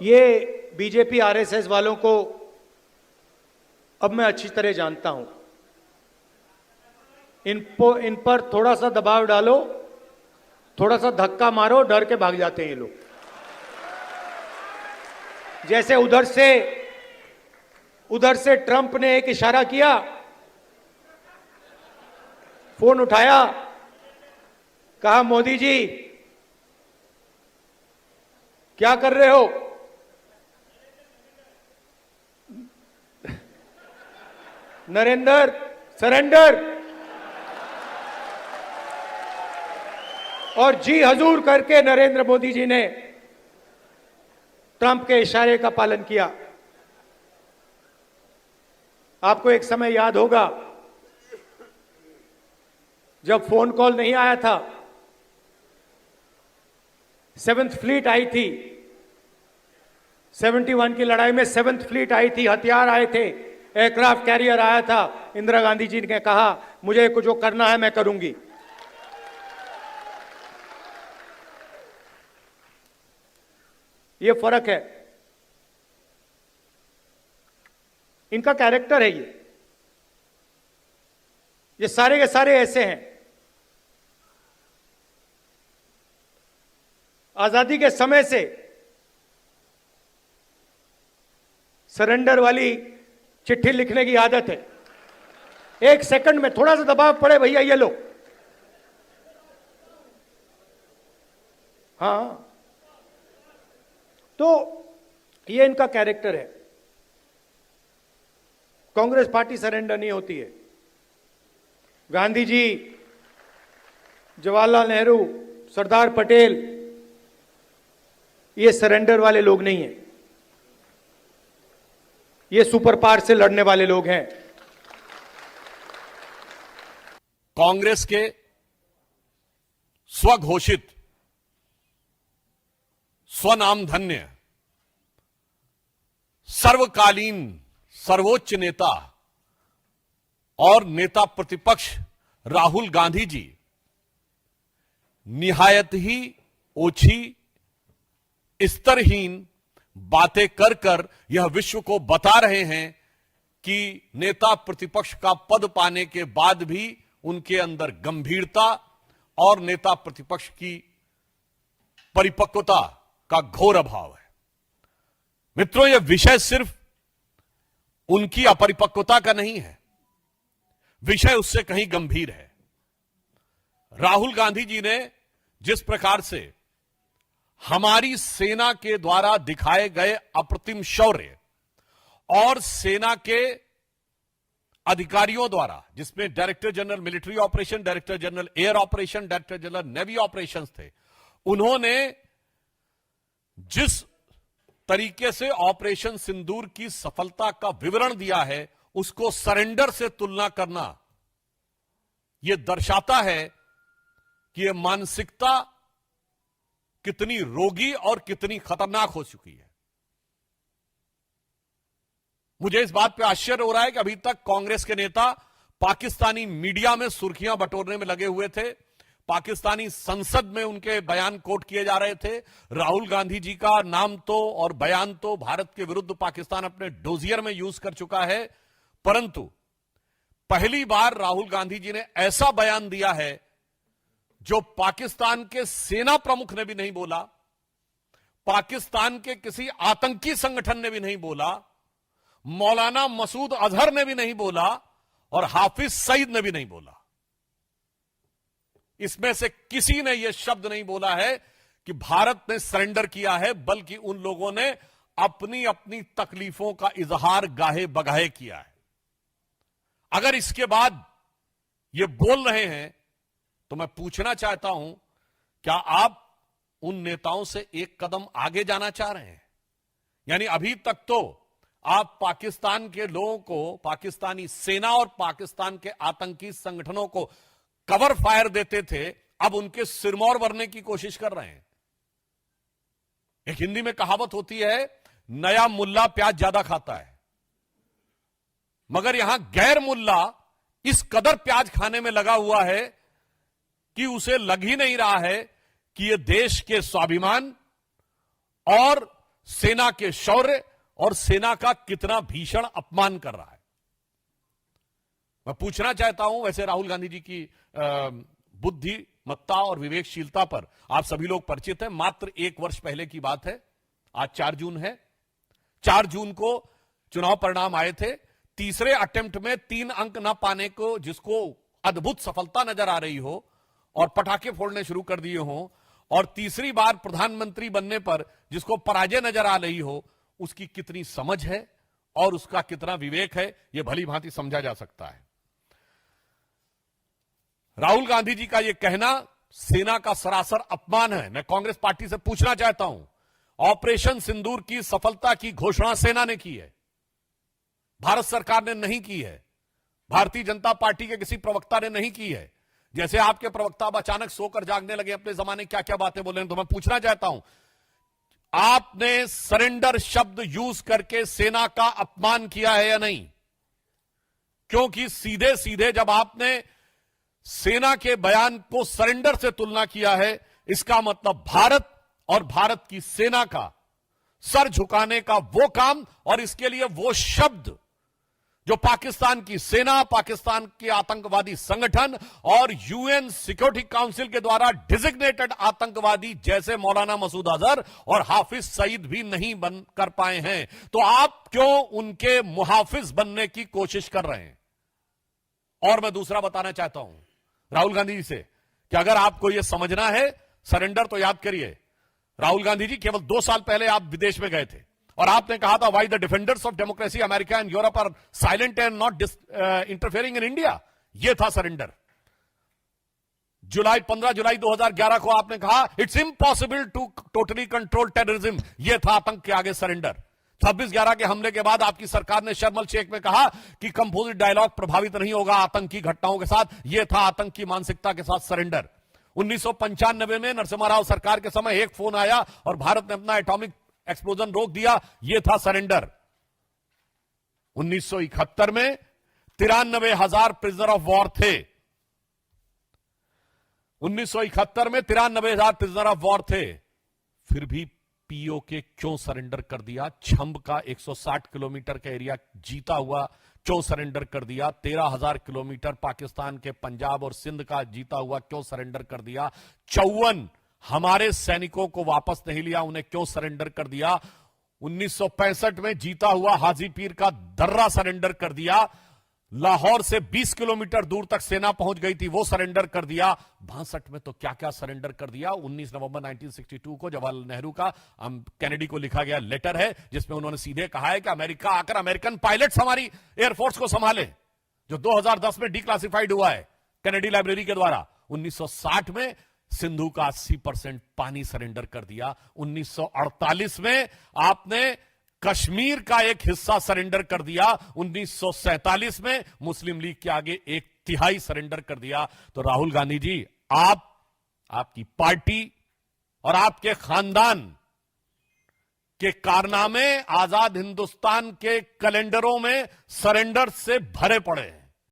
ये BJP RSS वालों को अब मैं अच्छी तरह जानता हूं। इन पर थोड़ा सा दबाव डालो, थोड़ा सा धक्का मारो, डर के भाग जाते हैं ये लोग। जैसे उधर से ट्रंप ने एक इशारा किया, फोन उठाया, कहा मोदी जी क्या कर रहे हो? नरेंद्र सरेंडर, और जी हजूर करके नरेंद्र मोदी जी ने ट्रंप के इशारे का पालन किया। आपको एक समय याद होगा जब फोन कॉल नहीं आया था, 7th फ्लीट आई थी, 71 की लड़ाई में 7th फ्लीट आई थी, हथियार आए थे, एयरक्राफ्ट कैरियर आया था। इंदिरा गांधी जी ने कहा मुझे कुछ जो करना है मैं करूंगी। ये फर्क है, इनका कैरेक्टर है। ये सारे के सारे ऐसे हैं। आजादी के समय से सरेंडर वाली चिट्ठी लिखने की आदत है। 1 सेकंड में थोड़ा सा दबाव पड़े, भैया ये लो। हाँ, तो ये इनका कैरेक्टर है। कांग्रेस पार्टी सरेंडर नहीं होती है। गांधी जी, जवाहरलाल नेहरू, सरदार पटेल, ये सरेंडर वाले लोग नहीं हैं। ये सुपर पावर से लड़ने वाले लोग हैं। कांग्रेस के स्वघोषित स्वनामधन्य सर्वकालीन सर्वोच्च नेता और नेता प्रतिपक्ष राहुल गांधी जी निहायत ही ओछी स्तरहीन बातें कर कर यह विश्व को बता रहे हैं कि नेता प्रतिपक्ष का पद पाने के बाद भी उनके अंदर गंभीरता और नेता प्रतिपक्ष की परिपक्वता का घोर अभाव है। मित्रों, यह विषय सिर्फ उनकी अपरिपक्वता का नहीं है, विषय उससे कहीं गंभीर है। राहुल गांधी जी ने जिस प्रकार से हमारी सेना के द्वारा दिखाए गए अप्रतिम शौर्य और सेना के अधिकारियों द्वारा, जिसमें director general military operation, director general air operation, director general navy operations थे, उन्होंने जिस तरीके से ऑपरेशन सिंदूर की सफलता का विवरण दिया है, उसको सरेंडर से तुलना करना यह दर्शाता है कि यह मानसिकता कितनी रोगी और कितनी खतरनाक हो चुकी है। मुझे इस बात पे आश्चर्य हो रहा है कि अभी तक कांग्रेस के नेता पाकिस्तानी मीडिया में सुर्खियां बटोरने में लगे हुए थे, पाकिस्तानी संसद में उनके बयान कोट किए जा रहे थे। राहुल गांधी जी का नाम तो और बयान तो भारत के विरुद्ध पाकिस्तान अपने डोजियर में यूज कर चुका है, परंतु पहली बार राहुल गांधी जी ने ऐसा बयान दिया है जो पाकिस्तान के सेना प्रमुख ने भी नहीं बोला, पाकिस्तान के किसी आतंकी संगठन ने भी नहीं बोला, मौलाना मसूद अजहर ने भी नहीं बोला और हाफिज सईद ने भी नहीं बोला। इसमें से किसी ने यह शब्द नहीं बोला है कि भारत ने सरेंडर किया है, बल्कि उन लोगों ने अपनी अपनी तकलीफों का इजहार गाहे बगाहे किया है। अगर इसके बाद ये बोल रहे हैं तो मैं पूछना चाहता हूं, क्या आप उन नेताओं से एक कदम आगे जाना चाह रहे हैं? यानी अभी तक तो आप पाकिस्तान के लोगों को, पाकिस्तानी सेना और पाकिस्तान के आतंकी संगठनों को कवर फायर देते थे, अब उनके सिरमौर भरने की कोशिश कर रहे हैं। एक हिंदी में कहावत होती है, नया मुल्ला प्याज ज्यादा खाता है, मगर यहां गैर मुल्ला इस कदर प्याज खाने में लगा हुआ है कि उसे लग ही नहीं रहा है कि यह देश के स्वाभिमान और सेना के शौर्य और सेना का कितना भीषण अपमान कर रहा है। मैं पूछना चाहता हूं, वैसे राहुल गांधी जी की बुद्धिमत्ता और विवेकशीलता पर आप सभी लोग परिचित हैं। मात्र 1 वर्ष पहले की बात है, आज 4 जून है। 4 जून को चुनाव परिणाम आए थे। तीसरे अटेम्प्ट में 3 अंक ना पाने को, जिसको अद्भुत सफलता नजर आ रही हो और पटाखे फोड़ने शुरू कर दिए हो, और तीसरी बार प्रधानमंत्री बनने पर जिसको पराजय नजर आ रही हो, उसकी कितनी समझ है और उसका कितना विवेक है, यह भली भांति समझा जा सकता है। राहुल गांधी जी का यह कहना सेना का सरासर अपमान है। मैं कांग्रेस पार्टी से पूछना चाहता हूं, ऑपरेशन सिंदूर की सफलता की घोषणा सेना ने की है, भारत सरकार ने नहीं की है, भारतीय जनता पार्टी के किसी प्रवक्ता ने नहीं की है। जैसे आपके प्रवक्ता अब अचानक सोकर जागने लगे, अपने जमाने क्या क्या बातें बोले, तो मैं पूछना चाहता हूं, आपने सरेंडर शब्द यूज करके सेना का अपमान किया है या नहीं? क्योंकि सीधे सीधे जब आपने सेना के बयान को सरेंडर से तुलना किया है, इसका मतलब भारत और भारत की सेना का सर झुकाने का वो काम, और इसके लिए वो शब्द जो पाकिस्तान की सेना, पाकिस्तान के आतंकवादी संगठन और यूएन सिक्योरिटी काउंसिल के द्वारा डिजिग्नेटेड आतंकवादी जैसे मौलाना मसूद अजहर और हाफिज सईद भी नहीं बन कर पाए हैं, तो आप क्यों उनके मुहाफिज बनने की कोशिश कर रहे हैं? और मैं दूसरा बताना चाहता हूं राहुल गांधी जी से कि अगर आपको यह समझना है सरेंडर, तो याद करिए, राहुल गांधी जी केवल 2 साल पहले आप विदेश में गए थे और आपने कहा था, why the defenders of democracy America and Europe are silent and not interfering in India. यह था सरेंडर। 15 जुलाई 2011 को आपने कहा, it's impossible to totally control terrorism. यह था आतंक के आगे सरेंडर। 26/11 के हमले के बाद आपकी सरकार ने शर्म अल शेख में कहा कि कंपोजिट डायलॉग प्रभावित नहीं होगा आतंकी घटनाओं के साथ। यह था आतंक की मानसिकता के साथ सरेंडर। 1995 में नरसिम्हा राव सरकार के समय एक फोन आया और भारत ने अपना एटॉमिक एक्सप्लोजन रोक दिया, यह था सरेंडर। 1971 में 93,000 प्रिजनर ऑफ वॉर थे। 1971 में 93,000 प्रिजनर ऑफ वॉर थे, फिर भी पीओके क्यों सरेंडर कर दिया? छंब का 160 किलोमीटर का एरिया जीता हुआ क्यों सरेंडर कर दिया? 13,000 किलोमीटर पाकिस्तान के पंजाब और सिंध का जीता हुआ क्यों सरेंडर कर दिया? 54 हमारे सैनिकों को वापस नहीं लिया, उन्हें क्यों सरेंडर कर दिया? 1965 में जीता हुआ हाजी पीर का दर्रा सरेंडर कर दिया। लाहौर से 20 किलोमीटर दूर तक सेना पहुंच गई थी, वो सरेंडर कर दिया। 62 में तो क्या क्या सरेंडर कर दिया। 19 नवंबर 1962 को जवाहरलाल नेहरू का कैनेडी को लिखा गया लेटर है, जिसमें उन्होंने सीधे कहा है कि अमेरिका आकर अमेरिकन पायलट्स हमारी एयरफोर्स को संभाले, जो 2010 में डिक्लासिफाइड हुआ है कैनेडी लाइब्रेरी के द्वारा। 1960 में सिंधु का 80% पानी सरेंडर कर दिया। 1948 में आपने कश्मीर का एक हिस्सा सरेंडर कर दिया। 1947 में मुस्लिम लीग के आगे 1/3 सरेंडर कर दिया। तो राहुल गांधी जी, आपकी पार्टी और आपके खानदान के कारनामे आजाद हिंदुस्तान के कैलेंडरों में सरेंडर से भरे पड़े हैं।